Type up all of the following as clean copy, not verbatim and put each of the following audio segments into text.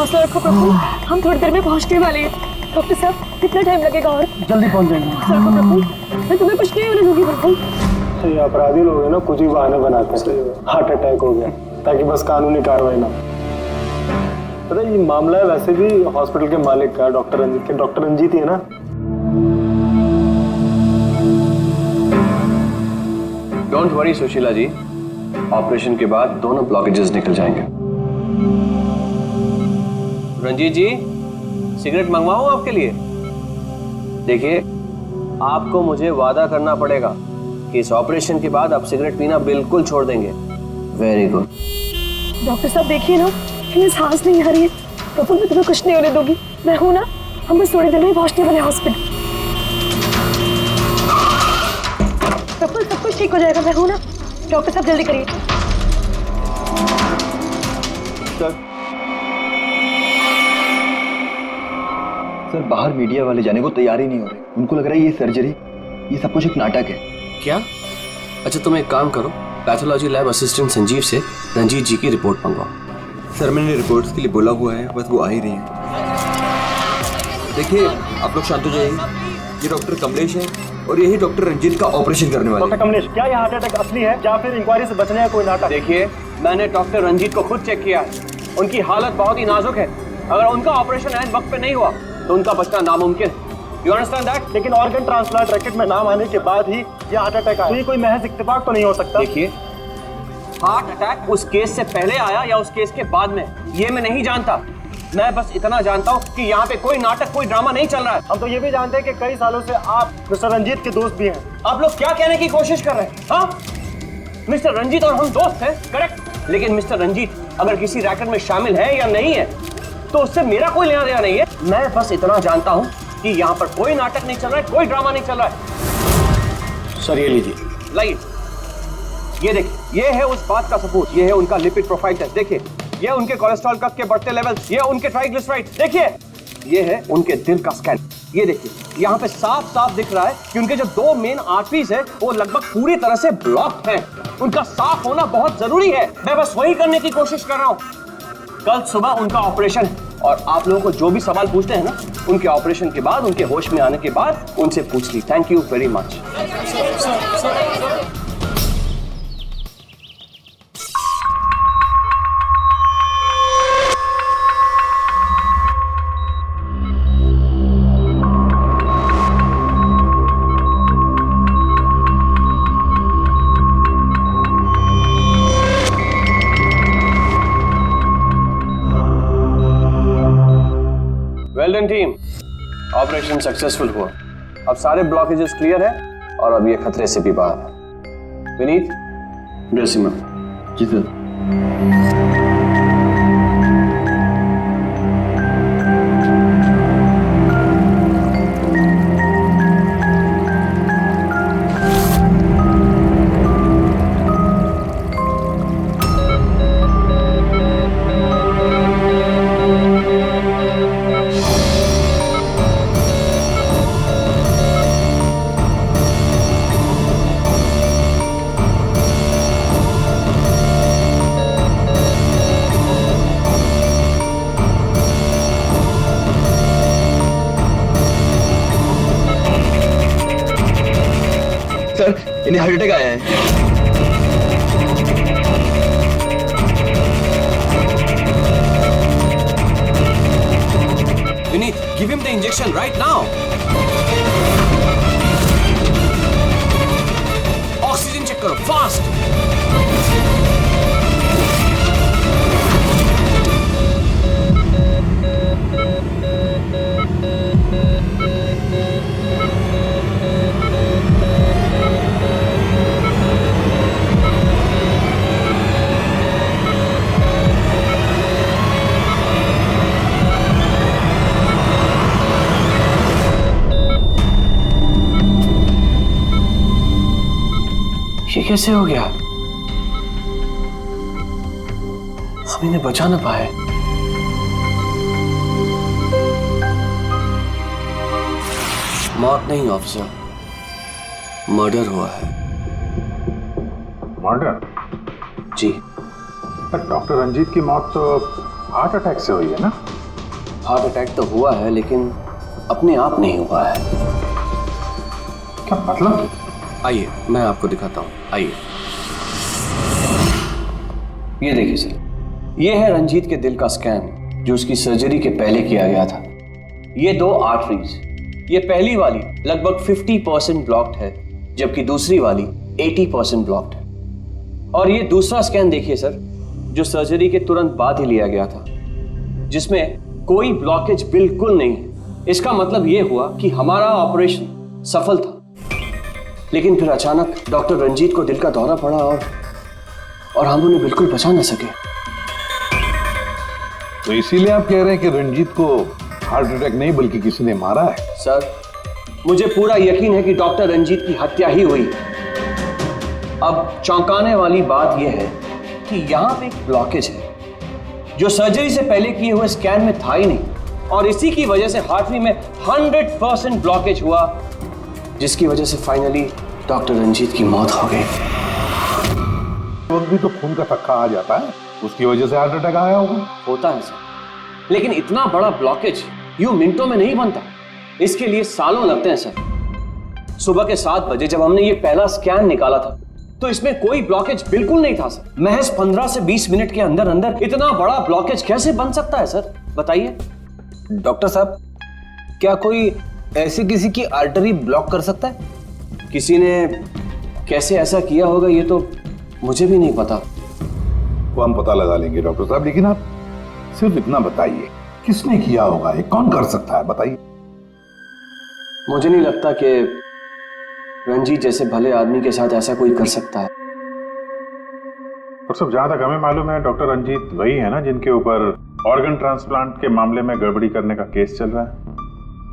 हौसला रखो प्रभु, हम थोड़ी देर में पहुंचने वाले हैं। डॉक्टर साहब कितना टाइम लगेगा? और जल्दी पहुंच जाएंगे। हौसला रखो प्रभु, मैं तुम्हें कुछ नहीं होने दूंगी प्रभु। तो ये अपराधी लोग हैं ना, कुछ ही बहाने बनाते हैं। हार्ट अटैक हो गया ताकि बस कानूनी कार्रवाई ना। पता है ये मामला है वैसे भी हॉस्पिटल के मालिक का, डॉक्टर रंजीत के। डॉक्टर रंजीत ही है ना? Don't worry Sushila ji, operation के बाद दोनों ब्लॉकेजेस निकल जाएंगे। रंजीत जी, सिगरेट मंगवाऊं आपके लिए? देखिए, आपको मुझे वादा करना पड़ेगा कि इस ऑपरेशन के बाद आप सिगरेट पीना बिल्कुल छोड़ देंगे। Very good. डॉक्टर साहब देखिए ना, मेरी सांस नहीं आ रही है। प्रभु मैं तुम्हें कुछ नहीं होने दूंगी, मैं हूं ना। हम बस थोड़ी देर में पहुंचने वाले हॉस्पिटल। प्रभु सब कुछ ठीक हो जाएगा, मैं हूं ना। डॉक्टर साहब जल्दी करिए। सर बाहर मीडिया वाले जाने को तैयार ही नहीं हो रहे। उनको लग रहा है ये सर्जरी, ये सब कुछ एक नाटक है। क्या? अच्छा तुम एक काम करो, पैथोलॉजी लैब असिस्टेंट संजीव से रंजीत जी की रिपोर्ट मंगवाओ। सर मैंने रिपोर्ट्स के लिए बोला हुआ है, बस वो आ ही रही है। देखिए आप लोग शांत हो जाइए। ये डॉक्टर कमलेश है और यही डॉक्टर रंजीत का ऑपरेशन करने वाले। डॉक्टर कमलेश, क्या ये हार्ट अटैक असली है या फिर इंक्वायरी से बचने का कोई नाटक? देखिए, मैंने डॉक्टर रंजीत को खुद चेक किया है। उनकी हालत बहुत ही नाजुक है। अगर उनका ऑपरेशन ऐन वक्त पे नहीं हुआ तो उनका बचना नामुमकिन है। You understand that? लेकिन ऑर्गन ट्रांसप्लांट रैकेट में नाम आने के बाद ही ये हार्ट अटैक आया, तो ये कोई महज इत्तेफाक तो नहीं हो सकता। देखिए, हार्ट अटैक उस केस से पहले आया या उस केस के बाद में, ये मैं नहीं जानता। मैं बस इतना जानता हूँ कि यहाँ पे कोई नाटक, कोई ड्रामा नहीं चल रहा है। हम तो ये भी जानते हैं कि कई सालों से आप मिस्टर रंजीत के दोस्त भी हैं। आप लोग क्या कहने की कोशिश कर रहे हैं? हाँ, मिस्टर रंजीत और हम दोस्त हैं, करेक्ट। लेकिन मिस्टर रंजीत अगर किसी रैकेट में शामिल है या नहीं है तो उससे मेरा कोई लेना देना नहीं है। मैं बस इतना जानता हूँ कि यहाँ पर कोई नाटक नहीं चल रहा है, कोई ड्रामा नहीं चल रहा है। सर ये लीजिए। लाइए, ये देखिए, ये है उस बात का सबूत। ये है उनका लिपिड प्रोफाइल टेस्ट। देखिए, ये उनके कोलेस्ट्रॉल कफ के बढ़ते लेवल, ये उनके ट्राइग्लिसराइड। देखिए, ये है उनके दिल का स्कैन। ये देखिए, यहाँ पे साफ साफ दिख रहा है कि उनके जो दो मेन आर्टरीज है वो लगभग पूरी तरह से ब्लॉक्ड हैं। उनका साफ होना बहुत जरूरी है। मैं बस वही करने की कोशिश कर रहा हूँ। कल सुबह उनका ऑपरेशन है और आप लोगों को जो भी सवाल पूछते हैं ना, उनके ऑपरेशन के बाद, उनके होश में आने के बाद उनसे पूछ ली। Thank you very much. Well done team, operation successful हुआ। अब सारे ब्लॉकेजेस क्लियर है और अब ये खतरे से भी बाहर है। Vineet, dressing room. जी सर। सर इन्हें हार्ट अटैक आया है। Vineet, give him the injection right now. Oxygen check करो फास्ट। ये कैसे हो गया? हम इन्हें बचा ना पाए। मौत नहीं ऑफिसर, मर्डर हुआ है। मर्डर? जी। पर डॉक्टर रंजीत की मौत तो हार्ट अटैक से हुई है ना? हार्ट अटैक तो हुआ है लेकिन अपने आप नहीं हुआ है। क्या मतलब? आइए मैं आपको दिखाता हूँ, आइए। ये देखिए सर, ये है रंजीत के दिल का स्कैन जो उसकी सर्जरी के पहले किया गया था। ये 2 आर्टरीज, ये पहली वाली लगभग 50% ब्लॉक्ड है जबकि दूसरी वाली 80% ब्लॉक्ड है। और ये दूसरा स्कैन देखिए सर, जो सर्जरी के तुरंत बाद ही लिया गया था, जिसमें कोई ब्लॉकेज बिल्कुल नहीं है। इसका मतलब ये हुआ कि हमारा ऑपरेशन सफल था। लेकिन फिर अचानक डॉक्टर रंजीत को दिल का दौरा पड़ा और हम उन्हें बिल्कुल बचा न सके। तो इसीलिए आप कह रहे हैं कि रंजीत को हार्ट अटैक नहीं बल्कि किसी ने मारा है? सर, मुझे पूरा यकीन है कि डॉक्टर रंजीत की हत्या ही हुई। अब चौंकाने वाली बात यह है कि यहां पे एक ब्लॉकेज है जो सर्जरी से पहले किए हुए स्कैन में था ही नहीं, और इसी की वजह से हार्टरी में 100% ब्लॉकेज हुआ, जिसकी वजह से फाइनली डॉक्टर रंजीत की मौत हो गई। तो भी तो खून का थक्का आ जाता है, उसकी वजह से हार्ट अटैक आया होगा। होता है सर, लेकिन इतना बड़ा ब्लॉकेज यूं मिनटों में नहीं बनता, इसके लिए सालों लगते हैं सर। सुबह के 7 बजे जब हमने ये पहला स्कैन निकाला था तो इसमें कोई ब्लॉकेज बिल्कुल नहीं था सर। महज 15 से 20 मिनट के अंदर अंदर इतना बड़ा ब्लॉकेज कैसे बन सकता है सर, बताइए। डॉक्टर साहब, क्या कोई ऐसी किसी की आर्टरी ब्लॉक कर सकता है? किसी ने कैसे ऐसा किया होगा ये तो मुझे भी नहीं पता। वो हम पता लगा लेंगे डॉक्टर साहब, लेकिन आप सिर्फ इतना बताइए, किसने किया होगा, ये कौन कर सकता है, बताइए। मुझे नहीं लगता कि रंजीत जैसे भले आदमी के साथ ऐसा कोई कर सकता है। और सब जहां तक हमें मालूम है डॉक्टर रंजीत वही है ना जिनके ऊपर ऑर्गन ट्रांसप्लांट के मामले में गड़बड़ी करने का केस चल रहा है?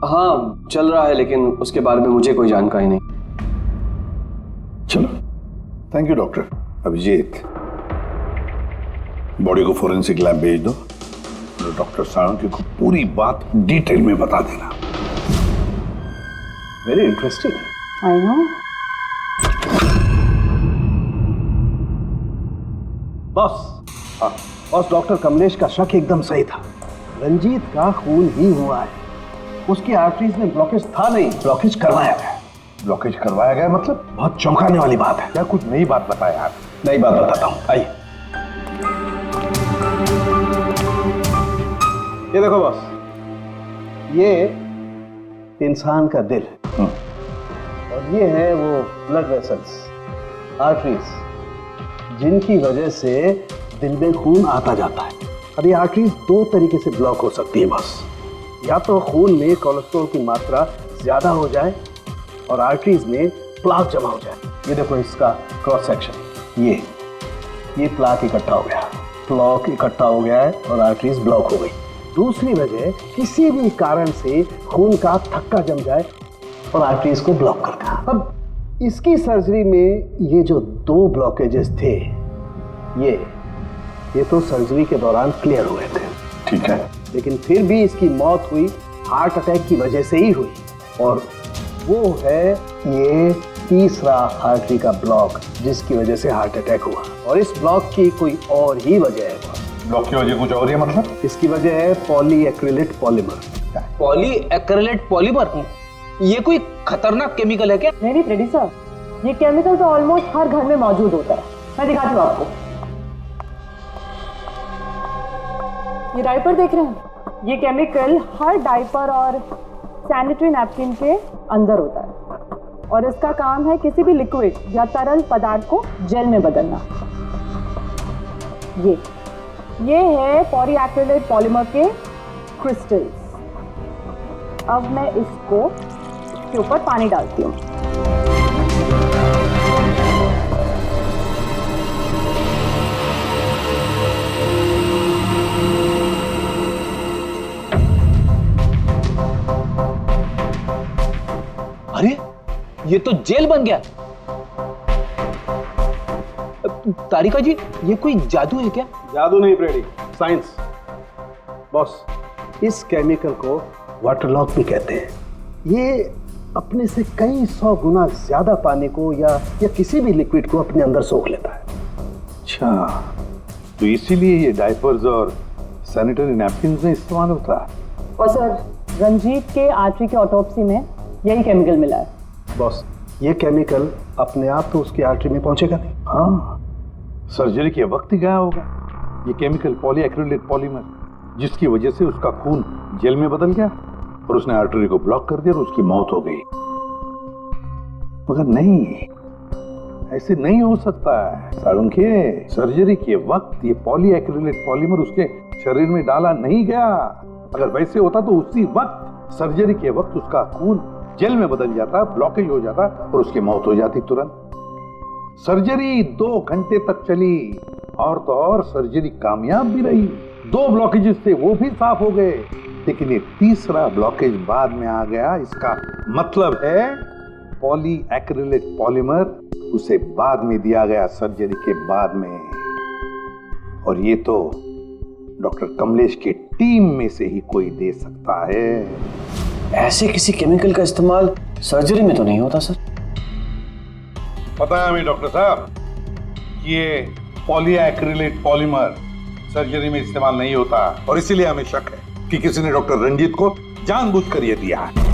हाँ चल रहा है, लेकिन उसके बारे में मुझे कोई जानकारी नहीं। चलो, thank you doctor. Abhijit, body को फोरेंसिक लैब भेज दो, डॉक्टर साळुंखे को पूरी बात डिटेल में बता देना। Very interesting. I know. Boss, हाँ बॉस, डॉक्टर कमलेश का शक एकदम सही था। रंजीत का खून ही हुआ है, उसकी आर्टरीज में ब्लॉकेज था नहीं, ब्लॉकेज करवाया गया। ब्लॉकेज करवाया गया मतलब? बहुत चौंकाने वाली बात है। क्या कुछ नई बात बताया आप? नई बात बताता हूँ, आइए। ये देखो बॉस, ये इंसान का दिल और ये है वो ब्लड वेसल्स, आर्टरीज, जिनकी वजह से दिल में खून आता जाता है। अब ये आर्टरीज 2 तरीके से ब्लॉक हो सकती है बॉस। या तो खून में कोलेस्ट्रॉल की मात्रा ज्यादा हो जाए और आर्टरीज में प्लाक जमा हो जाए। ये देखो इसका क्रॉस सेक्शन, ये प्लाक इकट्ठा हो गया, प्लाक इकट्ठा हो गया है और आर्टरीज ब्लॉक हो गई। दूसरी वजह, किसी भी कारण से खून का थक्का जम जाए और आर्टरीज को ब्लॉक कर दिया। अब इसकी सर्जरी में ये जो 2 ब्लॉकेजेस थे, ये तो सर्जरी के दौरान क्लियर हुए थे, ठीक है, लेकिन फिर भी इसकी मौत हुई हार्ट अटैक की वजह से ही हुई। और वो है ये तीसरा आर्टरी का ब्लॉक, जिसकी वजह से हार्ट अटैक हुआ। और इस ब्लॉक की कोई और ही वजह है। ब्लॉक की वजह कुछ और है मतलब? इसकी वजह है पॉलीएक्रिलेट पॉलीमर। Polyacrylate polymer? ये कोई खतरनाक केमिकल है क्या? नहीं फ्रेडी सर, ये केमिकल तो ऑलमोस्ट हर घर में मौजूद होता है। मैं दिखाती हूँ आपको। ये डायपर देख रहे हैं? ये केमिकल हर डायपर और सैनिटरी नैपकिन के अंदर होता है और इसका काम है किसी भी लिक्विड या तरल पदार्थ को जेल में बदलना। ये है पॉलीएक्रिलेट पॉलीमर के क्रिस्टल्स। अब मैं इसको के ऊपर पानी डालती हूँ। अरे ये तो जेल बन गया। तारिका जी, ये कोई जादू है क्या? जादू नहीं फ्रेडी, साइंस। बॉस, इस केमिकल को वाटर लॉक भी कहते हैं। ये अपने से कई 100 गुना ज्यादा पानी को या किसी भी लिक्विड को अपने अंदर सोख लेता है। अच्छा, तो इसीलिए ये डायपर्स और सैनिटरी नैपकिन में इस्तेमाल होता है। और सर, रंजीत के आर्टरी के ऑटोप्सी में यही केमिकल मिला है। बॉस, ये केमिकल अपने आप तो उसकी आर्टरी में पहुंचेगा नहीं। हाँ, सर्जरी के वक्त ही गया होगा। ये केमिकल पॉलीएक्रिलेट पॉलीमर, जिसकी वजह से उसका खून जेल में बदल गया और उसने आर्टरी को ब्लॉक कर दिया और उसकी मौत हो गई। मगर नहीं, ऐसे नहीं हो सकता है साळुंखे। सर्जरी के वक्त ये पॉलीएक्रिलेट पॉलीमर उसके शरीर में डाला नहीं गया। अगर वैसे होता तो उसी वक्त, सर्जरी के वक्त उसका खून जेल में बदल जाता, ब्लॉकेज हो जाता और उसकी मौत हो जाती तुरंत। सर्जरी 2 घंटे तक चली और तो और सर्जरी कामयाब भी रही। 2 ब्लॉकेजेस थे, वो भी साफ हो गए, लेकिन ये तीसरा ब्लॉकेज बाद में आ गया। इसका मतलब है पॉलीएक्रिलेट पॉलीमर उसे बाद में दिया गया, सर्जरी के बाद में। और ये तो डॉक्टर कमलेश की टीम में से ही कोई दे सकता है। ऐसे किसी केमिकल का इस्तेमाल सर्जरी में तो नहीं होता सर। पता है हमें डॉक्टर साहब, ये पॉलीएक्रिलेट पॉलीमर सर्जरी में इस्तेमाल नहीं होता और इसीलिए हमें शक है कि किसी ने डॉक्टर रंजीत को जानबूझकर ये दिया है।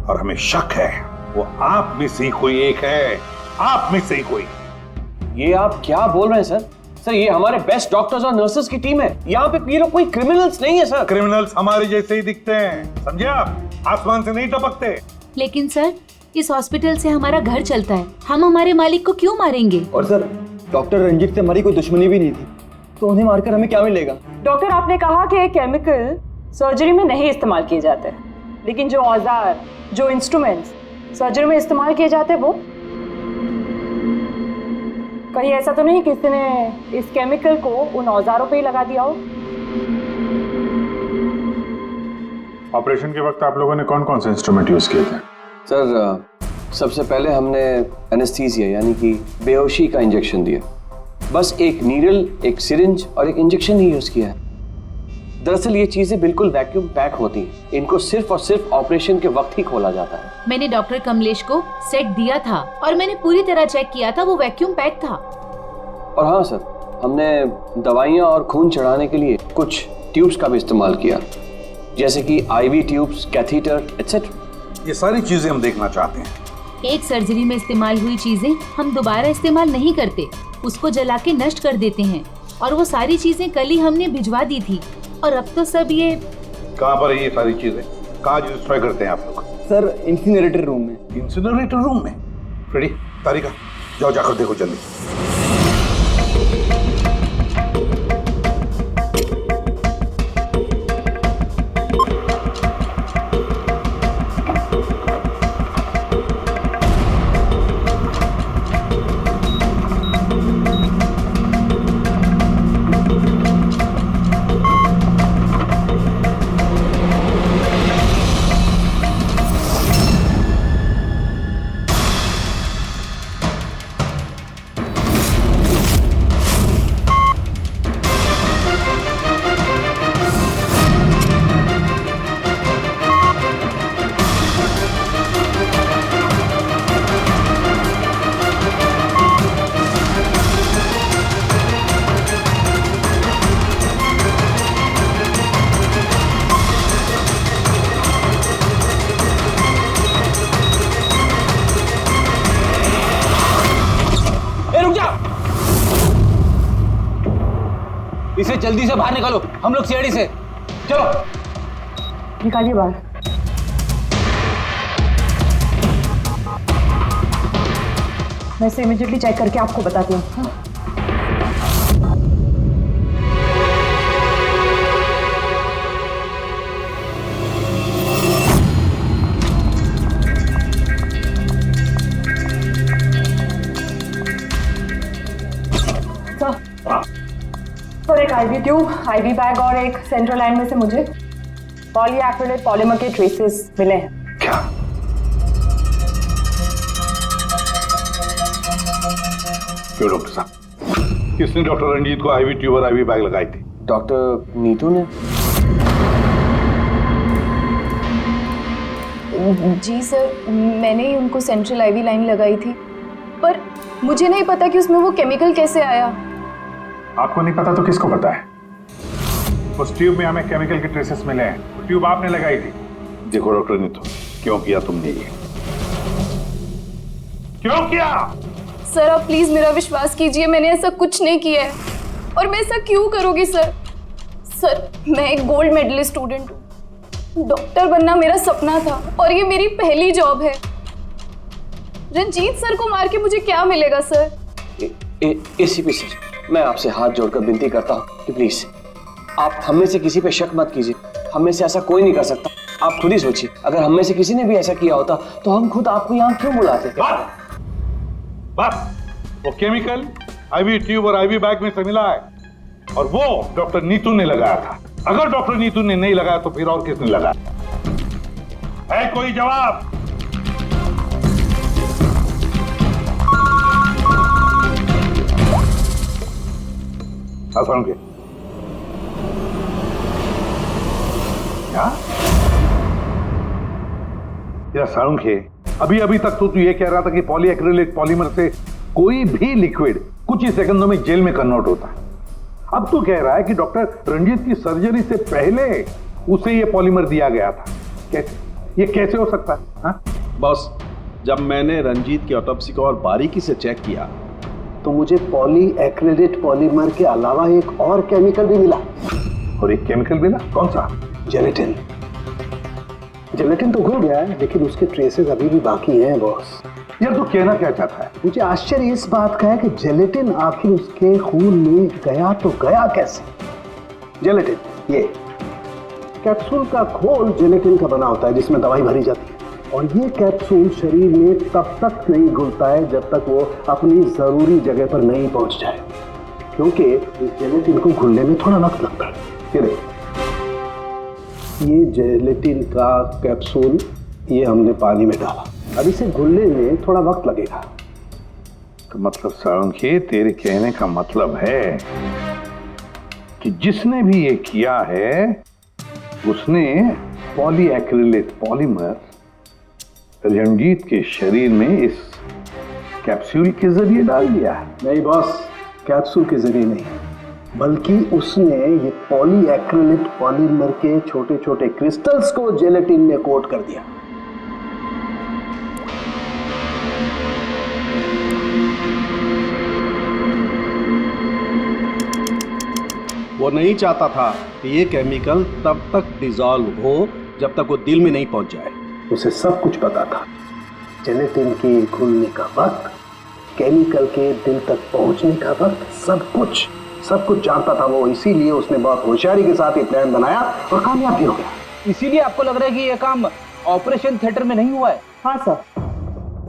और हमें शक है वो आप में से ही कोई एक है, आप में से ही कोई। ये आप क्या बोल रहे हैं सर? सर, ये हमारे बेस्ट डॉक्टर्स और नर्सेस की टीम है। यहाँ पे ये लोग कोई क्रिमिनल्स नहीं है सर। क्रिमिनल्स हमारे जैसे ही दिखते हैं, समझे आप? आसमान से नहीं टपकते। लेकिन सर, इस हॉस्पिटल से हमारा घर चलता है, हम हमारे मालिक को क्यों मारेंगे? और सर, डॉक्टर रंजीत से हमारी कोई दुश्मनी भी नहीं थी, तो उन्हें मारकर हमें क्या मिलेगा? डॉक्टर, आपने कहा कि केमिकल सर्जरी में नहीं इस्तेमाल किए जाते, लेकिन जो औजार, जो इंस्ट्रूमेंट्स सर्जरी में इस्तेमाल किए जाते हैं, वो कहीं ऐसा तो नहीं किसी ने इस केमिकल को उन औजारों पे ही लगा दिया हो? ऑपरेशन के वक्त आप लोगों ने कौन कौन से इंस्ट्रूमेंट यूज किए थे? सर, सबसे पहले हमने एनेस्थीसिया यानी कि बेहोशी का इंजेक्शन दिया। बस एक नीडल, एक सिरिंज और एक इंजेक्शन ही यूज किया है। दरअसल ये चीजें बिल्कुल वैक्यूम पैक होती हैं। इनको सिर्फ और सिर्फ ऑपरेशन के वक्त ही खोला जाता है। मैंने डॉक्टर कमलेश को सेट दिया था और मैंने पूरी तरह चेक किया था, वो वैक्यूम पैक था। और हाँ सर, हमने दवाइयाँ और खून चढ़ाने के लिए कुछ ट्यूब्स का भी इस्तेमाल किया, जैसे कि IV ट्यूब्स, कैथीटर एटसेट्रा। ये सारी चीजें हम देखना चाहते हैं। एक सर्जरी में इस्तेमाल हुई चीजें हम दोबारा इस्तेमाल नहीं करते, उसको जला के नष्ट कर देते हैं। और वो सारी चीजें कल ही हमने भिजवा दी थी और अब तो सब ये। कहाँ पर है ये सारी चीजें? कहाँ डिस्ट्रॉय करते हैं आप लोग? सर, इंसिनरेटर रूम में। इंसिनरेटर रूम में? फ्रेडी, तारिका, जाओ जाकर देखो जल्दी। इसे जल्दी से बाहर निकालो, हम लोग सीआईडी से। चलो निकालिए बाहर। मैं इसे इमीडिएटली चेक करके आपको बताती हूँ। हाँ? सर, एक IV ट्यूब, IV बैग और एक सेंट्रल लाइन में से मुझे पॉलीएक्रिलेट पॉलीमर के ट्रेसेस मिले हैं। क्या? क्यों डॉक्टर साहब, किसने डॉक्टर रंजीत को IV ट्यूब और IV बैग लगाई थी? डॉक्टर नीतू ने। जी सर, मैंने ही उनको सेंट्रल IV लाइन लगाई थी, पर मुझे नहीं पता कि उसमें वो केमिकल कैसे आया। आपको नहीं पता तो किसको पता है? उस ट्यूब में हमें केमिकल के ट्रेसेस मिले हैं। वो ट्यूब आपने लगाई थी। देखो डॉक्टर नीतू, क्यों किया तुमने ये? क्यों किया? सर आप प्लीज मेरा विश्वास कीजिए, मैंने ऐसा कुछ नहीं किया है। और मैं ऐसा क्यों करूँगी सर? सर मैं एक गोल्ड मेडलिस्ट स्टूडेंट हूँ, डॉक्टर बनना मेरा सपना था और ये मेरी पहली जॉब है। रंजीत सर को मार के मुझे क्या मिलेगा सर? एसीपी सर, मैं आपसे हाथ जोड़कर विनती करता हूँ कि प्लीज आप हम में से किसी पे शक मत कीजिए। हम में से ऐसा कोई नहीं कर सकता। आप खुद ही सोचिए, अगर हम में से किसी ने भी ऐसा किया होता तो हम खुद आपको यहाँ क्यों बुलाते? बस वो केमिकल आईवी ट्यूब और आईवी बैग में से मिला है और वो डॉक्टर नीतू ने लगाया था। अगर डॉक्टर नीतू ने नहीं लगाया तो फिर और किसने लगाया? है कोई जवाब? के क्या साळुंखे, अभी तक तो तू ये कह रहा था कि पॉलीएक्रिलिक पॉलीमर से कोई भी लिक्विड कुछ ही सेकंडों में जेल में कन्वर्ट होता है। अब तू कह रहा है कि डॉक्टर रंजीत की सर्जरी से पहले उसे ये पॉलीमर दिया गया था। कैसे? ये कैसे हो सकता है? हाँ? बॉस, जब मैंने रंजीत की ऑटोप्सी को और बारीकी से चेक किया तो मुझे पॉलीएक्रिलेट पॉलीमर के अलावा एक और केमिकल भी मिला। और एक केमिकल मिला? कौन सा? जेलेटिन। जेलेटिन तो घुल गया है लेकिन उसके ट्रेसेस अभी भी बाकी हैं बॉस। यार तू कहना क्या चाहता है? मुझे आश्चर्य इस बात का है कि जेलेटिन आखिर उसके खून में गया तो गया कैसे? जेलेटिन, ये कैप्सूल का घोल जेलेटिन का बना होता है जिसमें दवाई भरी जाती है और ये कैप्सूल शरीर में तब तक नहीं घुलता है जब तक वो अपनी जरूरी जगह पर नहीं पहुंच जाए, क्योंकि इस जेलेटिन को घुलने में थोड़ा वक्त लगता है। ये देखो, ये जेलेटिन का कैप्सूल ये हमने पानी में डाला, अब इसे घुलने में थोड़ा वक्त लगेगा। तो मतलब साळुंखे, तेरे कहने का मतलब है कि जिसने भी ये किया है उसने पॉलीएक्रिलेट पॉलीमर रंजीत के शरीर में इस कैप्सूल के जरिए डाल दिया है। नहीं बॉस, कैप्सूल के जरिए नहीं, बल्कि उसने ये पॉलीएक्रिलेट पॉलीमर के छोटे छोटे क्रिस्टल्स को जेलेटिन में कोट कर दिया। वो नहीं चाहता था कि ये केमिकल तब तक डिसॉल्व हो जब तक वो दिल में नहीं पहुंच जाए। उसे सब कुछ पता था, जेलेटिन के घुलने का वक्त, केमिकल के दिल तक पहुंचने का वक्त, सब कुछ जानता था वो। इसीलिए उसने बहुत होशियारी के साथ ये प्लान बनाया और कामयाब भी हो गया। इसीलिए आपको लग रहा है कि ये काम ऑपरेशन थिएटर में नहीं हुआ है? हाँ सर,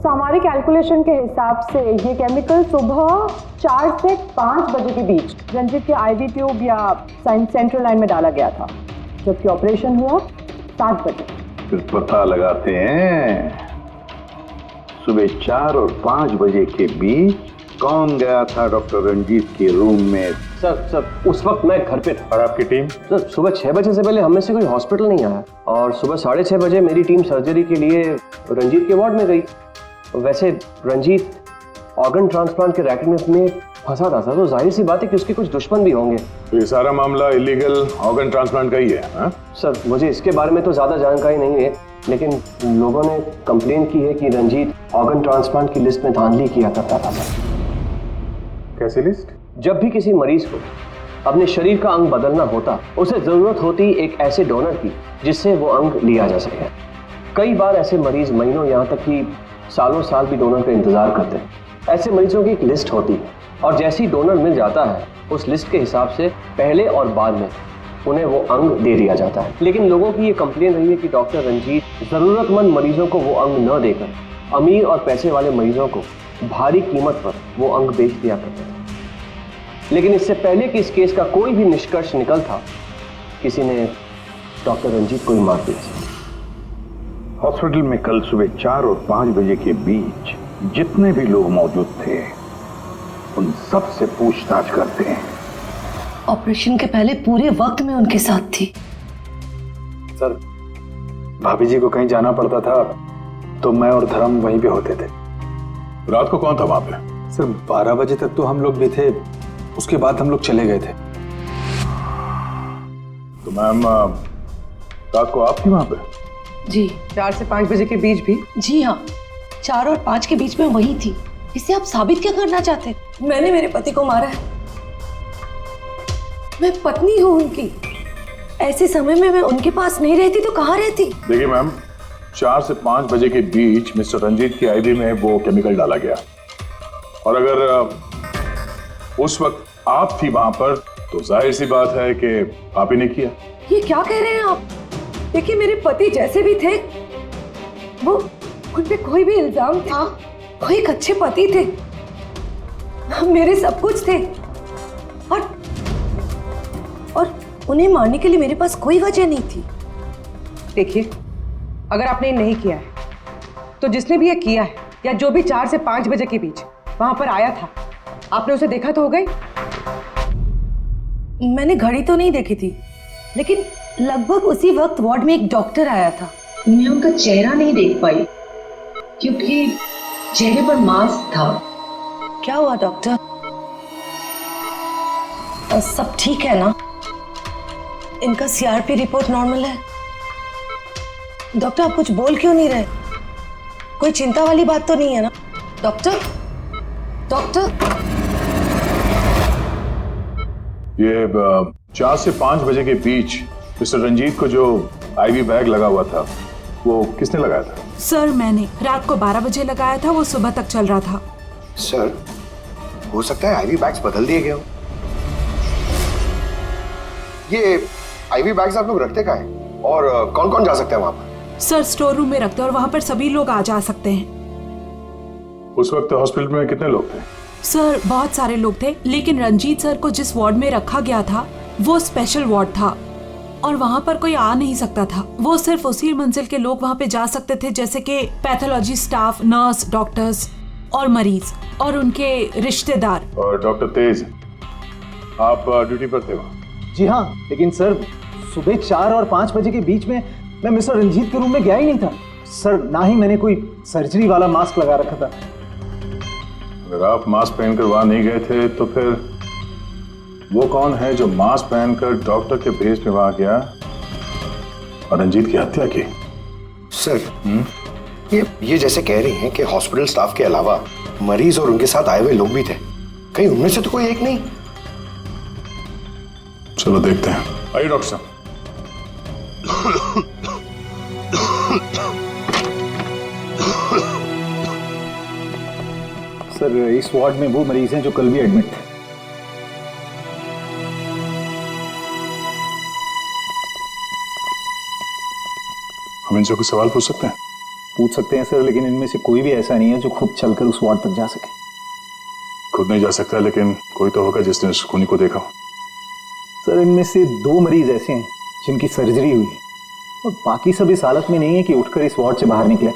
तो हमारे कैलकुलेशन के हिसाब से ये केमिकल सुबह 4 से 5 बजे के बीच रंजीत के आईवी ट्यूब या सेंट्रल लाइन में डाला गया था, जबकि ऑपरेशन हुआ 7 बजे। फिर पता लगाते हैं सुबह 4 और 5 बजे के बीच कौन गया था डॉक्टर रंजीत के रूम में। सर उस वक्त मैं घर पे था। और आपकी टीम? सर सुबह 6 बजे से पहले हम में से कोई हॉस्पिटल नहीं आया और सुबह 6:30 बजे मेरी टीम सर्जरी के लिए रंजीत के वार्ड में गई। वैसे रंजीत ऑर्गन ट्रांसप्लांट के रैकेट में फंसा था सर, तो जाहिर सी बात है कि उसके कुछ दुश्मन भी होंगे। तो ये सारा मामला इलीगल ऑर्गन ट्रांसप्लांट का ही है? हाँ? सर मुझे इसके बारे में तो ज़्यादा जानकारी नहीं है, लेकिन लोगों ने कंप्लेन की है कि रंजीत ऑर्गन ट्रांसप्लांट की लिस्ट में धांधली किया करता था सर। कैसी लिस्ट? जब भी किसी मरीज को अपने शरीर का अंग बदलना होता, उसे जरूरत होती एक ऐसे डोनर की जिससे वो अंग लिया जा सके। कई बार ऐसे मरीज महीनों यहाँ तक कि सालों साल भी डोनर का इंतजार करते हैं। ऐसे मरीजों की एक लिस्ट होती है और जैसे ही डोनर मिल जाता है उस लिस्ट के हिसाब से पहले और बाद में उन्हें वो अंग दे दिया जाता है। लेकिन लोगों की ये कंप्लेन रही है कि डॉक्टर रंजीत जरूरतमंद मरीजों को वो अंग न देकर अमीर और पैसे वाले मरीजों को भारी कीमत पर वो अंग बेच दिया करते थे। लेकिन इससे पहले कि इस केस का कोई भी निष्कर्ष निकल था, किसी ने डॉक्टर रंजीत को ही मार दिया। हॉस्पिटल में कल सुबह 4 और 5 बजे के बीच जितने भी लोग मौजूद थे उन सब से पूछताछ करते हैं। ऑपरेशन के पहले पूरे वक्त में उनके साथ थी। सर भाभी जी को कहीं जाना पड़ता था तो मैं और धर्म वहीं पे होते थे। रात को कौन था वहां पे? सर 12 बजे तक तो हम लोग भी थे, उसके बाद हम लोग चले गए थे। तो मैम रात को आप थी वहां पे? जी 4 से 5 बजे के बीच भी? जी हाँ, 4 और 5 के बीच में वही थी। इससे आप साबित क्या करना चाहते हैं? मैंने मेरे पति को मारा है, मैं पत्नी हूँ उनकी। ऐसे समय में मैं उनके पास नहीं रहती तो कहाँ रहती? देखिए मैम, 4 से 5 बजे के बीच मिस्टर रंजीत की आईवी में वो केमिकल डाला गया, और अगर उस वक्त आप थी वहां पर तो जाहिर सी बात है कि आप ही ने किया। ये क्या कह रहे हैं आप? देखिए मेरे पति जैसे भी थे, वो उन पे कोई भी इल्जाम था, वो एक अच्छे पति थे, मेरे सब कुछ थे, और उन्हें मारने के लिए मेरे पास कोई वजह नहीं थी। देखिए, अगर आपने ये नहीं किया है तो जिसने भी ये किया है, या जो भी 4 से 5 बजे के बीच वहां पर आया था, आपने उसे देखा तो हो गई? मैंने घड़ी तो नहीं देखी थी, लेकिन लगभग उसी वक्त वार्ड में एक डॉक्टर आया था। मैं उनका चेहरा नहीं देख पाई क्योंकि चेहरे पर मास्क था। क्या हुआ डॉक्टर? सब ठीक है ना? इनका सीआरपी रिपोर्ट नॉर्मल है। डॉक्टर आप कुछ बोल क्यों नहीं रहे? कोई चिंता वाली बात तो नहीं है ना? डॉक्टर डॉक्टर ये 4 से 5 बजे के बीच मिस्टर रंजीत को जो आईवी बैग लगा हुआ था वो किसने लगाया था? सर मैंने रात को 12 बजे लगाया था, वो सुबह तक चल रहा था। सर हो सकता है आईवी बैग्स बदल दिए गए हो। ये आईवी बैग्स आप लोग रखते कहाँ हैं और कौन कौन जा सकता है वहां पर? सर स्टोर रूम में रखते हैं और वहां पर सभी लोग आ जा सकते हैं। उस वक्त हॉस्पिटल में कितने लोग थे? सर बहुत सारे लोग थे, लेकिन रंजीत सर को जिस वार्ड में रखा गया था वो स्पेशल वार्ड था और वहाँ पर कोई आ नहीं सकता था। वो सिर्फ उसी मंजिल के लोग वहाँ पे जा सकते थे, जैसे कि पैथोलॉजी स्टाफ, नर्स, डॉक्टर्स और मरीज और उनके रिश्तेदार। और डॉक्टर तेज, आप ड्यूटी पर थे वहाँ? जी हाँ, लेकिन सर सुबह 4 और 5 बजे के बीच में मैं मिस्टर रंजीत के रूम में गया ही नहीं था सर। ना ही मैंने कोई सर्जरी वाला मास्क लगा रखा था। अगर आप मास्क पहनकर वहां नहीं गए थे तो फिर वो कौन है जो मास्क पहनकर डॉक्टर के भेस में वहां गया और रंजीत की हत्या की? सर ये जैसे कह रही हैं कि हॉस्पिटल स्टाफ के अलावा मरीज और उनके साथ आए हुए लोग भी थे, कहीं उनमें से तो कोई एक नहीं? चलो देखते हैं। आइए डॉक्टर साहब। सर इस वार्ड में वो मरीज हैं जो कल भी एडमिट थे। हम इनसे कुछ सवाल पूछ सकते हैं? पूछ सकते हैं सर, लेकिन इनमें से कोई भी ऐसा नहीं है जो खुद चलकर उस वार्ड तक जा सके। खुद नहीं जा सकता, लेकिन कोई तो होगा जिसने उस खूनी को देखा। सर इनमें से 2 मरीज ऐसे हैं जिनकी सर्जरी हुई है और बाकी सब इस हालत में नहीं है कि उठकर इस वार्ड से बाहर निकले।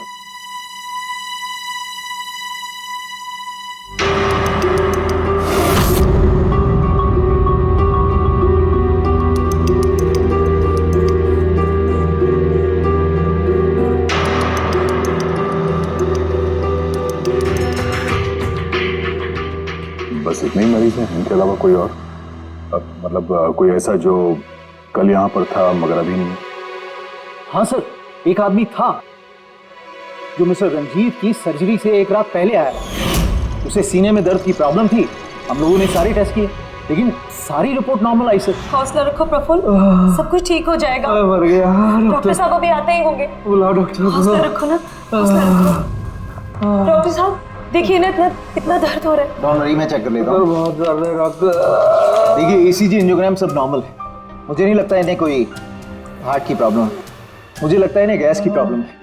बस इतने ही मरीज हैं, इनके अलावा कोई और? मतलब कोई ऐसा जो कल यहाँ पर था मगर अभी नहीं? हाँ सर, एक आदमी था जो मिस्टर रंजीत की सर्जरी से 1 रात पहले आया। उसे सीने में दर्द की प्रॉब्लम थी। हम लोगों ने सारे टेस्ट किए, लेकिन सारी रिपोर्ट नॉर्मल आई सर। हौसला रखो प्रफुल्ल, सब कुछ ठीक हो जाएगा। मर गया। डॉक्टर साहब अभी आते ही होंगे। बुलाओ डॉक्टर। हौसला रखो ना, हौसला रखो। डॉक्टर साहब देखिए ना, इतना दर्द हो रहा है। डॉक्टर रही मैं चेक कर लेता हूँ। बहुत दर्द है डॉक्टर। देखिए ईसीजी, एंजियोग्राम सब नॉर्मल है। मुझे नहीं लगता इन्हें कोई हार्ट की प्रॉब्लम है। मुझे लगता है इन्हें गैस की प्रॉब्लम है।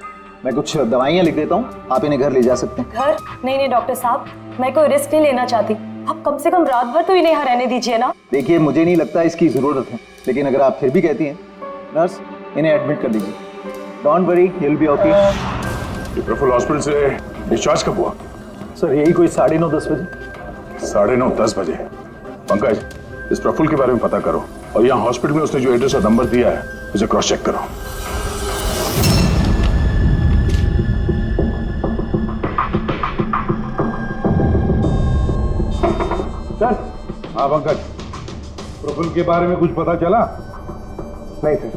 मैं कुछ दवाइयाँ लिख देता हूँ, आप इन्हें घर ले जा सकते हैं। घर? नहीं डॉक्टर साहब, मैं कोई रिस्क नहीं लेना चाहती। आप कम से कम रात भर तो इन्हें यहाँ रहने दीजिए ना। देखिए मुझे नहीं लगता इसकी जरूरत है, लेकिन अगर आप फिर भी कहती हैं, नर्स इन्हें एडमिट कर दीजिए। Don't worry, he will be okay. Praful hospital से डिस्चार्ज कब हुआ? सर यही कोई 9:30-10 बजे। 9:30-10 बजे। पंकज, इस प्रफुल्ल के बारे में पता करो और यहाँ हॉस्पिटल में उसने जो एड्रेस और नंबर दिया है उसे क्रॉस चेक करो। सर। हाँ पंकज, प्रफुल्ल के बारे में कुछ पता चला? नहीं सर।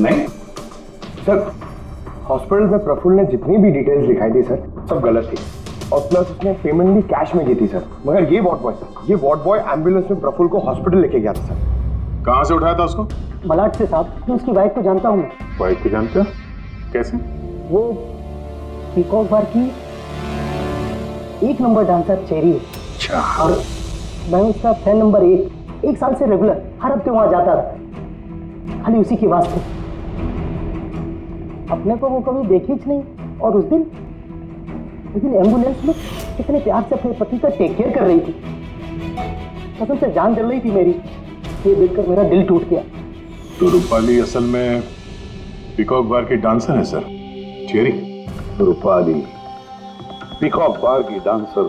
नहीं सर, हॉस्पिटल में प्रफुल्ल ने जितनी भी डिटेल्स दिखाई थी सर, सब गलत थी। और प्लस उसने पेमेंट भी कैश में की थी सर। मगर ये वार्ड बॉय एम्बुलेंस में प्रफुल्ल को हॉस्पिटल लेके गया था सर। कहाँ से उठाया था उसको? मलाड से साहब। मैं उसकी वाइफ को जानता हूँ। वाइफ को जानते हो? कैसे? वो पीकॉक बार की 1 नंबर डांसर चेरी है। और मैं उसका फैन नंबर 1 साल से रेगुलर हर हफ्ते वहां जाता था, खाली उसी के वास्ते। अपने को वो कभी देखी ही नहीं। और उस दिन एम्बुलेंस में कितने प्यार से अपने पति का टेक केयर कर रही थी। कसम से जान जल रही थी मेरी। ये देखकर मेरा दिल टूट गया। तो रूपाली असल में पीकॉक बार की डांसर है सर, चेरी। रूपाली पीकॉक बार की डांसर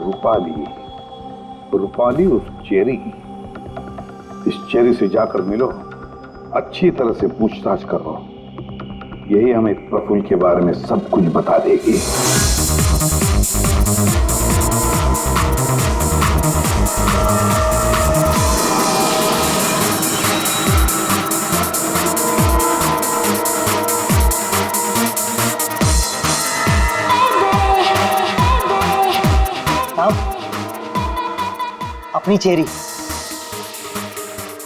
रूपाली उस चेरी। इस चेरी से जाकर मिलो, अच्छी तरह से पूछताछ करो। यही हमें प्रफुल्ल के बारे में सब कुछ बता देगी। अपनी चेरी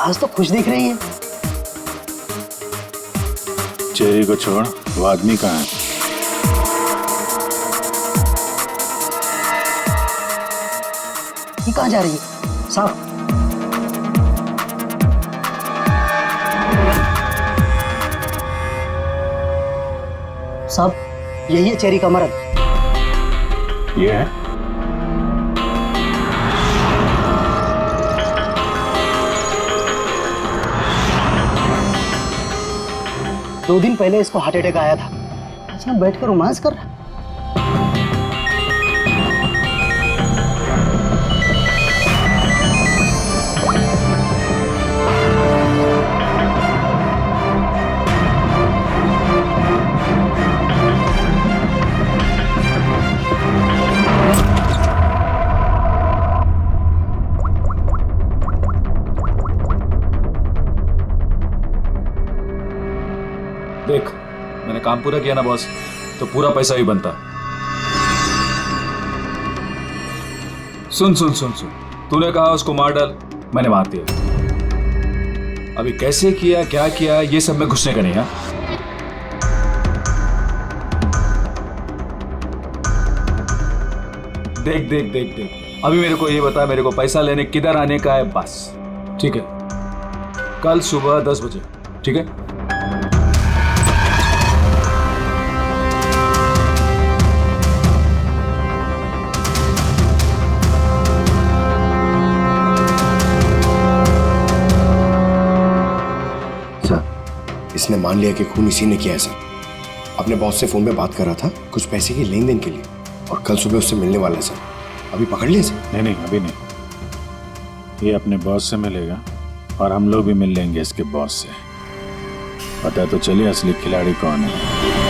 आज तो खुश दिख रही है। चेरी को छोड़, वो आदमी कहाँ है? ये कहाँ जा रही है साहब? साहब, यही है चेरी का मर्द। ये है? दो दिन पहले इसको हार्ट अटैक आया था। अच्छा, बैठकर रोमांस कर रहा। देख, मैंने काम पूरा किया ना बॉस, तो पूरा पैसा ही बनता। सुन सुन सुन सुन, तूने कहा उसको मार डाल, मैंने मार दिया। अभी कैसे किया, क्या किया, ये सब में घुसने का नहीं। हाँ, देख देख देख देख, अभी मेरे को ये बता, मेरे को पैसा लेने किधर आने का है बस। ठीक है, कल सुबह 10 बजे। ठीक है? इसने मान लिया कि खून इसी ने किया है सर। अपने बॉस से फोन पे बात कर रहा था कुछ पैसे की लेन देन के लिए, और कल सुबह उससे मिलने वाला है सर। अभी पकड़ लिया सर? नहीं, अभी नहीं। ये अपने बॉस से मिलेगा और हम लोग भी मिल लेंगे इसके बॉस से। पता तो चलिए असली खिलाड़ी कौन है।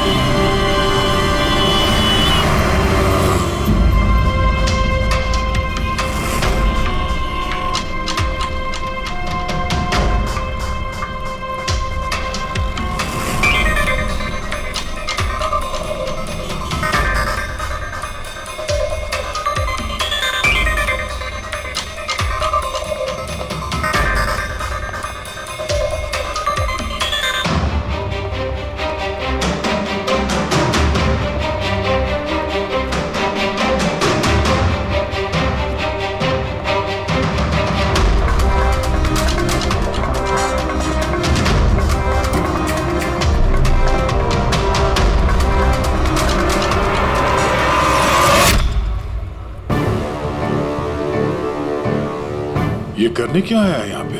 ये करने क्या आया है यहाँ पे?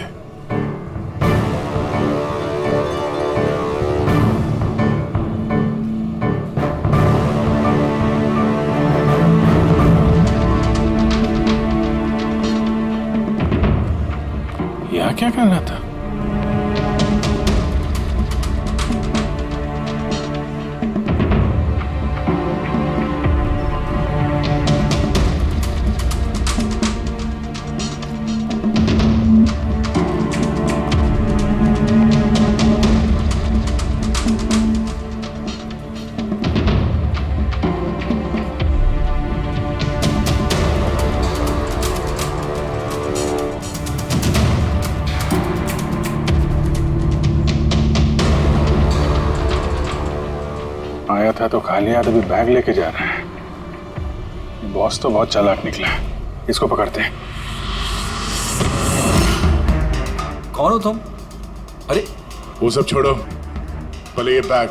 यहाँ क्या करना था? आया था तो खा लिया, तभी बैग लेके जा रहा है। बॉस तो बहुत चालाक निकला। इसको पकड़ते हैं। कौन हो तुम? अरे वो सब छोड़ो, पहले ये बैग,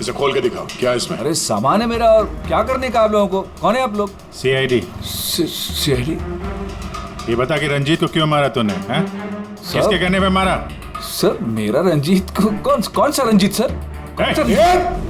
इसे खोल के दिखाओ, क्या है इसमें? अरे सामान है मेरा, और क्या करने का आप लोगों को? कौन है आप लोग? सीआईडी। सीआईडी? ये बता कि रंजीत को क्यों मारा तूने? हैं? किसके कहने पे मारा? सर मेरा रंजीत को? कौन सा रंजीत सर? कौन सा रंजीत?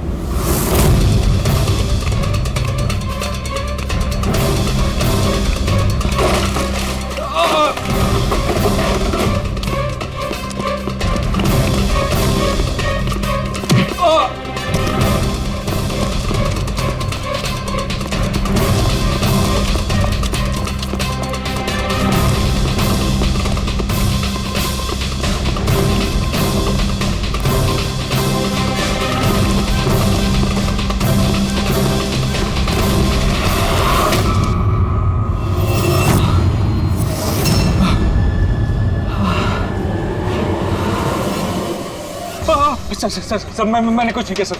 सर मैंने कुछ नहीं किया सर।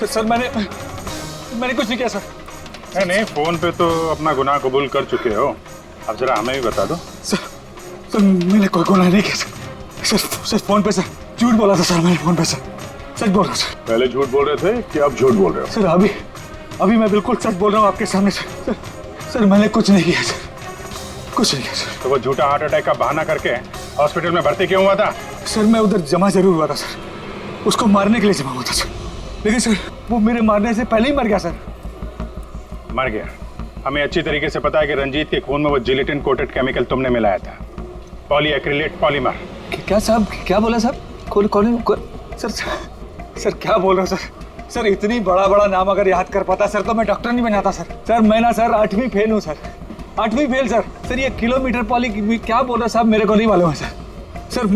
सर मैंने कुछ नहीं किया सर। नहीं, फोन पे तो अपना गुनाह कबूल कर चुके हो, अब जरा हमें भी बता दो। सर मैंने कोई गुनाह नहीं किया सर। फोन पे सर झूठ बोला था सर, मैंने फोन पे सच बोल रहा हूँ सर। पहले झूठ बोल रहे थे कि अब झूठ बोल रहे हो? सर अभी मैं बिल्कुल सच बोल रहा हूँ आपके सामने सर मैंने कुछ नहीं किया सर, कुछ नहीं किया सर। तो वो झूठा हार्ट अटैक का बहाना करके हॉस्पिटल में भर्ती क्यों हुआ था? सर मैं उधर जमा जरूर हुआ था सर, उसको मारने के लिए जमा हुआ था सर, लेकिन सर वो मेरे मारने से पहले ही मर गया सर। मर गया? हमें अच्छी तरीके से पता है कि रंजीत के खून में वो जिलेटिन कोटेड केमिकल तुमने मिलाया था, पॉलीएक्रिलेट पॉलीमर। क्या साहब, क्या बोला साहब? सर क्या बोल रहे हो सर? इतनी बड़ा नाम अगर याद कर पाता सर तो मैं डॉक्टर नहीं बनाता सर। मैं ना सर 8वीं फेल हूँ सर, 8वीं फेल सर। ये किलोमीटर पॉली क्या बोल रहा साहब, मेरे को नहीं मालूम है सर।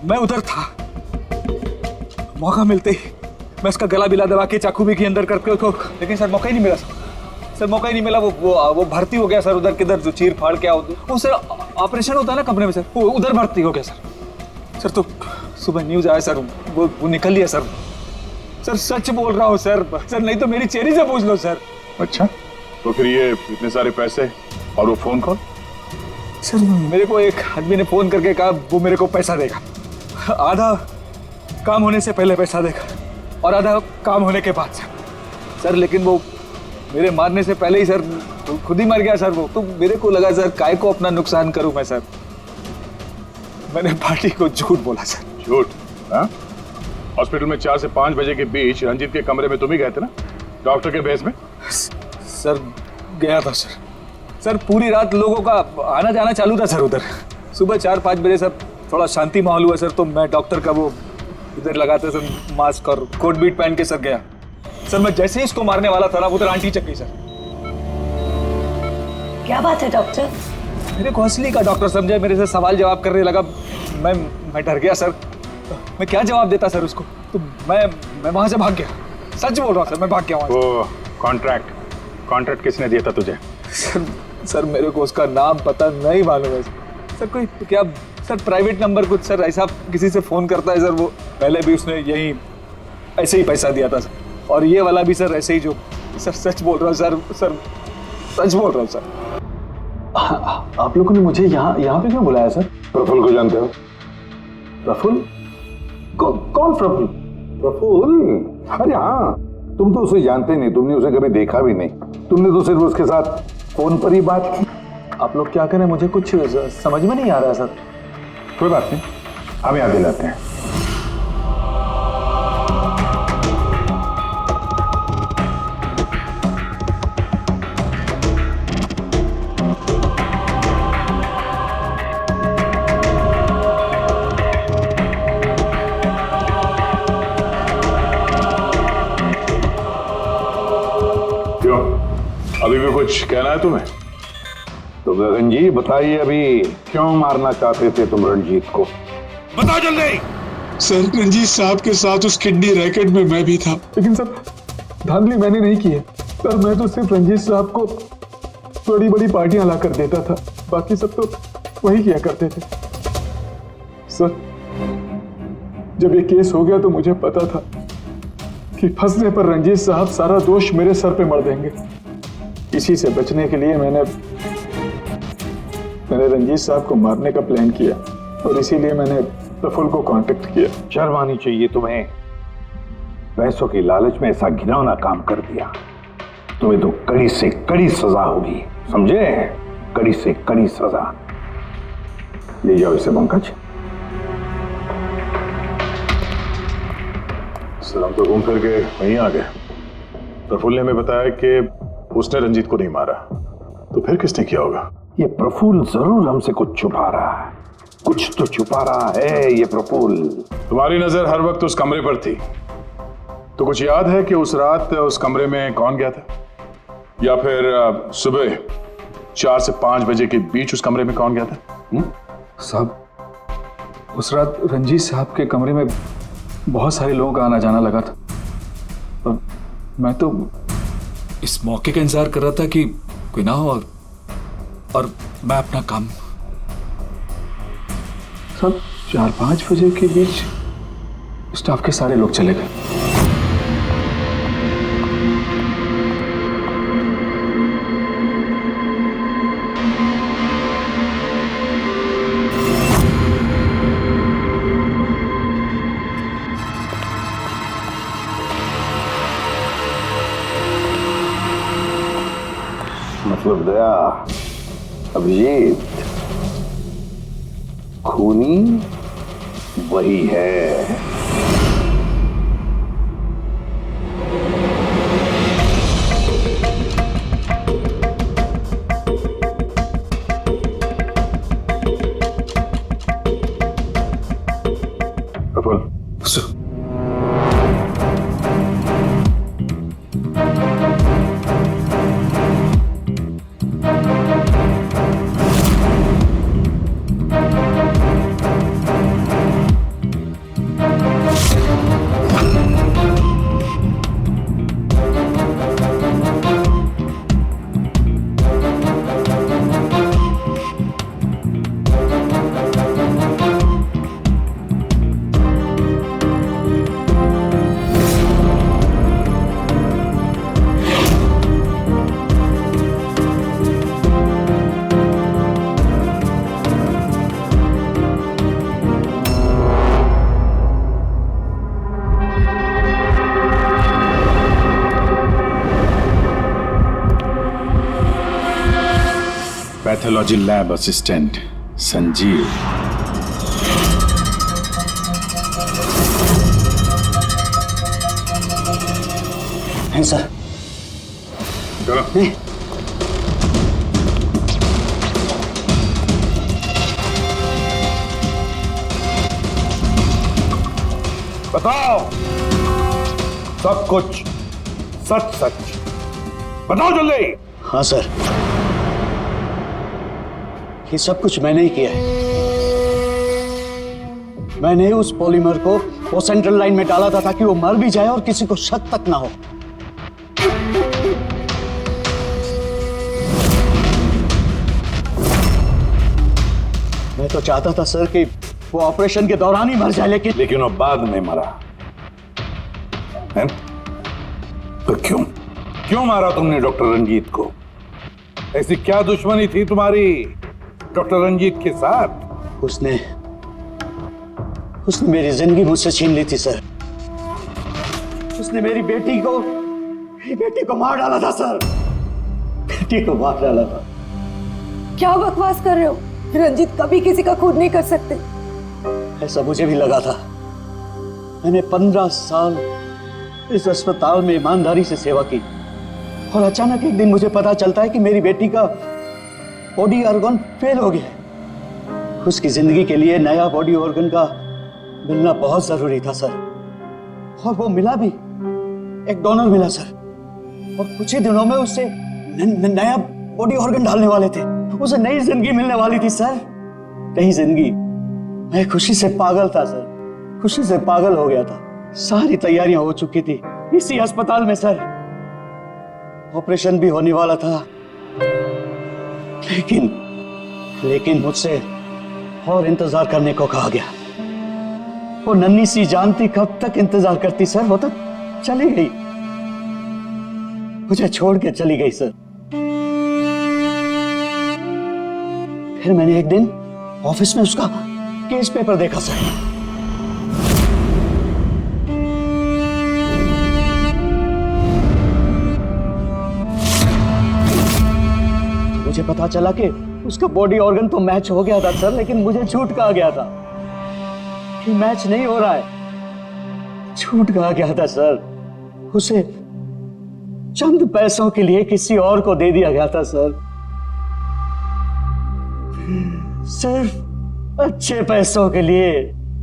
मैं उधर था, मौका मिलते ही मैं उसका गला बिला दबा के चाकू भी के अंदर करके उसको, लेकिन सर मौका ही नहीं मिला सर। मौका ही नहीं मिला। वो भर्ती हो गया सर उधर, किधर जो चीर फाड़ क्या होता वो सर, ऑपरेशन होता है ना कमरे में सर, वो उधर भर्ती हो गया सर। तो सुबह न्यूज आया सर, वो निकल लिया सर। सच बोल रहा हूँ सर, नहीं तो मेरी चेहरे से पूछ लो सर। अच्छा, तो फिर ये इतने सारे पैसे और वो फोन कॉल? सर मेरे को एक आदमी ने फोन करके कहा वो मेरे को पैसा देगा, आधा काम होने से पहले पैसा देगा और आधा काम होने के बाद सर। लेकिन वो मेरे मारने से पहले ही सर खुद ही मर गया सर। वो तो मेरे को लगा सर काय को अपना नुकसान करूं मैं सर, मैंने पार्टी को झूठ बोला सर। झूठ? हाँ, हॉस्पिटल में 4 से 5 बजे के बीच रंजीत के कमरे में तुम ही गए थे ना, डॉक्टर के भेस में? सर गया था सर। पूरी रात लोगों का आना जाना चालू था सर उधर। सुबह 4-5 बजे सर थोड़ा शांति माहौल हुआ सर, तो मैं डॉक्टर का वो इधर लगाते सर मास्क और कोट बीट पहन के सर गया सर। मैं जैसे ही इसको मारने वाला था ना, उधर आंटी चक गई सर। क्या बात है डॉक्टर? मेरे को असली का डॉक्टर समझा, मेरे से सवाल जवाब करने लगा। मैं डर गया सर, मैं क्या जवाब देता सर उसको, तो मैं वहां से भाग गया। सच बोल रहा हूँ सर, मैं भाग गया वहां से। वो कॉन्ट्रैक्ट किसने दिया था तुझे? सर मेरे को उसका नाम पता नहीं मालूम है सर। कोई क्या सर प्राइवेट नंबर कुछ सर ऐसा किसी से फोन करता है सर। वो पहले भी उसने यही ऐसे ही पैसा दिया था सर, और ये वाला भी सर ऐसे ही जो सर। सच बोल रहा हूँ सर, सच बोल रहा हूँ सर। आप लोगों ने मुझे यहाँ पे क्यों बुलाया सर? प्रफुल्ल को जानते हो? प्रफुल्ल? कौन प्रफुल्ल? प्रफुल्ल? अरे हाँ, तुम तो उसे जानते नहीं, तुमने उसे कभी देखा भी नहीं, तुमने तो सिर्फ उसके साथ फोन पर ही बात की। आप लोग क्या करें, मुझे कुछ समझ में नहीं आ रहा सर। कोई बात नहीं, हम याद दिलाते हैं। अभी भी कुछ कहना है तुम्हें? तो गगन जी बताइए, अभी क्यों मारना चाहते थे तुम रंजीत को? बताओ जल्दी। सर रंजीत साहब के साथ उस किडनी रैकेट में मैं भी था। लेकिन सर धांधली मैंने नहीं की है सर, मैं तो सिर्फ रंजीत साहब को बड़ी बड़ी पार्टियां ला कर देता था, बाकी सब तो वही किया करते थे सर। जब ये केस हो गया तो मुझे पता था कि फंसने पर रंजीत साहब सारा दोष मेरे सर पे मर देंगे। इसी से बचने के लिए मैंने रंजीत साहब को मारने का प्लान किया और इसीलिए मैंने प्रफुल्ल को कांटेक्ट किया। शर्म आनी चाहिए तुम्हें, पैसों की लालच में ऐसा घिनौना काम कर दिया। तुम्हें तो कड़ी से कड़ी सजा होगी, समझे? कड़ी से कड़ी सजा। ले जाओ इसे पंकज। सर हम तो घूम फिर के वहीं आ गए। प्रफुल्ल ने हमें बताया कि उसने रंजीत को नहीं मारा, तो फिर किसने किया होगा? ये प्रफुल्ल जरूर हमसे कुछ छुपा रहा है, कुछ तो छुपा रहा है ये प्रफुल्ल। तुम्हारी नजर हर वक्त उस कमरे पर थी, तो कुछ याद है कि उस रात उस कमरे में कौन गया था, या फिर सुबह 4 से 5 बजे के बीच उस कमरे में कौन गया था? साहब, उस रात रंजीत साहब के कमरे में बहुत सारे लोगों का आना जाना लगा था और मैं तो इस मौके का इंतजार कर रहा था कि कोई ना हो और मैं अपना काम। सब 4-5 बजे के बीच स्टाफ के सारे लोग चले गए। मतलब दया, अभिजीत, खूनी वही है। Praful, pathology lab assistant Sanjeev. हैं सर? चलो। बताओ सब कुछ, सच सच बताओ जल्दी। हाँ सर, ये सब कुछ मैंने ही किया है। मैंने उस पॉलीमर को वो सेंट्रल लाइन में डाला था ताकि वो मर भी जाए और किसी को शक तक ना हो। मैं तो चाहता था सर कि वो ऑपरेशन के दौरान ही मर जाए, लेकिन वो बाद में मरा है? तो क्यों मारा तुमने डॉक्टर रंजीत को? ऐसी क्या दुश्मनी थी तुम्हारी डॉक्टर रंजीत के साथ? उसने मेरी जिंदगी मुझसे छीन ली थी सर। उसने मेरी बेटी को मार डाला था सर। बेटी को मार डाला था। क्या बकवास कर रहे हो? रंजीत कभी किसी का खून नहीं कर सकते। ऐसा मुझे भी लगा था। मैंने 15 साल इस अस्पताल में ईमानदारी से सेवा की और अचानक एक दिन मुझे पता चलता है कि मेरी बेटी का बॉडी ऑर्गन फेल हो गया। उसकी जिंदगी के लिए नया बॉडी ऑर्गन का मिलना बहुत जरूरी था सर, और वो मिला भी। एक डोनर मिला सर, और कुछ ही दिनों में उससे नया बॉडी ऑर्गन डालने वाले थे। उसे नई जिंदगी मिलने वाली थी सर, नई जिंदगी। मैं खुशी से पागल था सर, खुशी से पागल हो गया था। सारी तैयारियां हो चुकी थी इसी अस्पताल में सर। ऑपरेशन भी होने वाला था, लेकिन मुझसे और इंतजार करने को कहा गया। वो नन्ही सी जानती कब तक इंतजार करती सर? वो तो चली गई, मुझे छोड़ के चली गई सर। फिर मैंने एक दिन ऑफिस में उसका केस पेपर देखा सर। मुझे पता चला कि उसका बॉडी ऑर्गन तो मैच हो गया था सर, लेकिन मुझे झूठ कहा गया था कि मैच नहीं हो रहा है। झूठ कहा गया था सर। उसे चंद पैसों के लिए किसी और को दे दिया गया था सर। सिर्फ अच्छे पैसों के लिए,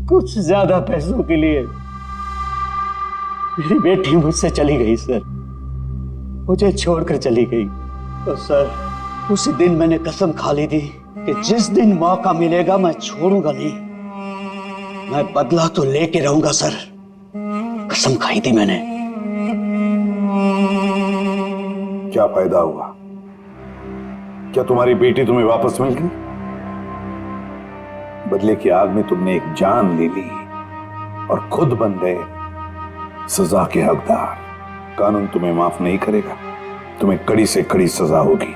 कुछ ज्यादा पैसों के लिए मेरी बेटी मुझसे चली गई सर, मुझे छोड़कर चली गई। तो सर उसी दिन मैंने कसम खा ली थी कि जिस दिन मौका मिलेगा मैं छोड़ूंगा नहीं, मैं बदला तो लेके रहूंगा सर। कसम खाई थी मैंने। क्या फायदा हुआ? क्या तुम्हारी बेटी तुम्हें वापस मिल गई? बदले की आग में तुमने एक जान ले ली और खुद बन गए सजा के हकदार। कानून तुम्हें माफ नहीं करेगा, तुम्हें कड़ी से कड़ी सजा होगी।